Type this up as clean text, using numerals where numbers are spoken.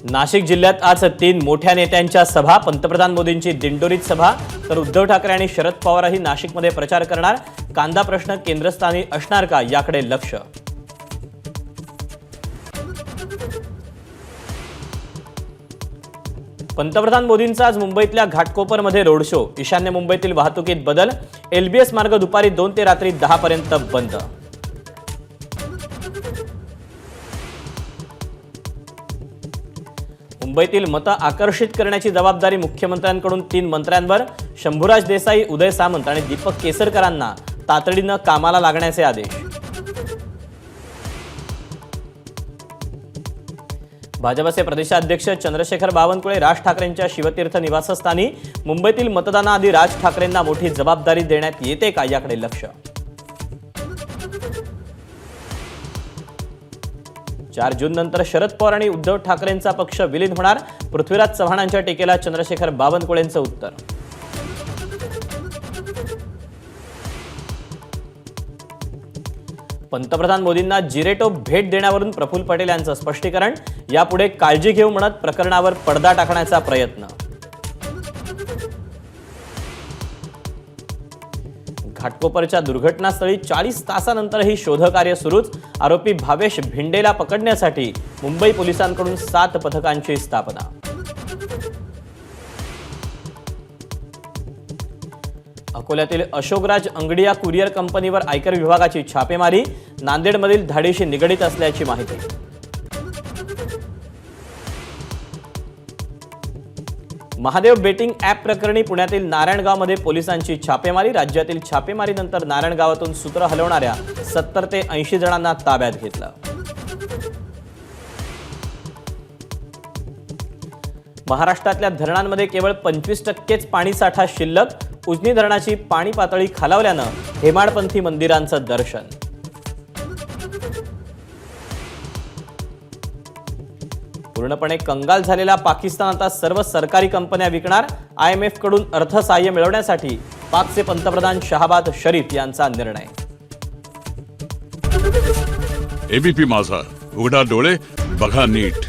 नाशिक जिल्ह्यात आज 3 मोठ्या नेत्यांच्या सभा, पंतप्रधान मोदींची दिंडोरीत सभा, तर उद्धव ठाकरे आणि शरद पवारही नाशिकमध्ये प्रचार करणार। कांदा प्रश्न केंद्रस्थानी असणार का याकडे लक्ष। पंतप्रधान मोदींचा आज मुंबईतल्या घाटकोपरमध्ये रोड शो, ईशान्य मुंबईतील वाहतुकीत बदल, एलबीएस मार्ग दुपारी 2 ते रात्री 10 पर्यंत बंद। मुंबईतील मतं आकर्षित करण्याची जबाबदारी मुख्यमंत्र्यांकडून 3 मंत्र्यांवर, शंभूराज देसाई, उदय सामंत आणि दीपक केसरकरांना तातडीनं कामाला लागण्याचे आदेश। भाजपचे प्रदेशाध्यक्ष चंद्रशेखर बावनकुळे राज ठाकरेंच्या शिवतीर्थ निवासस्थानी, मुंबईतील मतदानाआधी राज ठाकरेंना मोठी जबाबदारी देण्यात येते का याकडे लक्ष। 4 जून नंतर शरद पवार आणि उद्धव ठाकरेंचा पक्ष विलीन होणार, पृथ्वीराज चव्हाणांच्या टीकेला चंद्रशेखर बावनकुळेंचं उत्तर। पंतप्रधान मोदींना जिरेटो भेट देण्यावरून प्रफुल्ल पटेल यांचं स्पष्टीकरण, यापुढे काळजी घेऊ म्हणत प्रकरणावर पडदा टाकण्याचा प्रयत्न। घाटकोपरच्या दुर्घटनास्थळी 40 तासानंतरही शोधकार्य सुरूच, आरोपी भावेश भिंडेला पकडण्यासाठी मुंबई पोलिसांकडून 7 पथकांची स्थापना। अकोल्यातील अशोकराज अंगडिया कुरिअर कंपनीवर आयकर विभागाची छापेमारी, नांदेडमधील धाडीशी निगडीत असल्याची माहिती। महादेव बेटिंग ॲप प्रकरणी पुण्यातील नारायणगावमध्ये पोलिसांची छापेमारी, राज्यातील छापेमारीनंतर नारायणगावातून सूत्र हलवणाऱ्या 70 ते 80 जणांना ताब्यात घेतलं। महाराष्ट्रातल्या धरणांमध्ये केवळ 25%च पाणीसाठा शिल्लक, उजनी धरणाची पाणी पातळी खालावल्यानं हेमाडपंथी मंदिरांचं दर्शन। पूर्णपणे कंगाल झालेला पाकिस्तान आता सर्व सरकारी कंपन्या विकणार, IMF कडून अर्थसहाय्य मिळवण्यासाठी पाकचे पंतप्रधान शहबाज शरीफ यांचा निर्णय। एबीपी माझा, उघडा डोळे बघा नीट।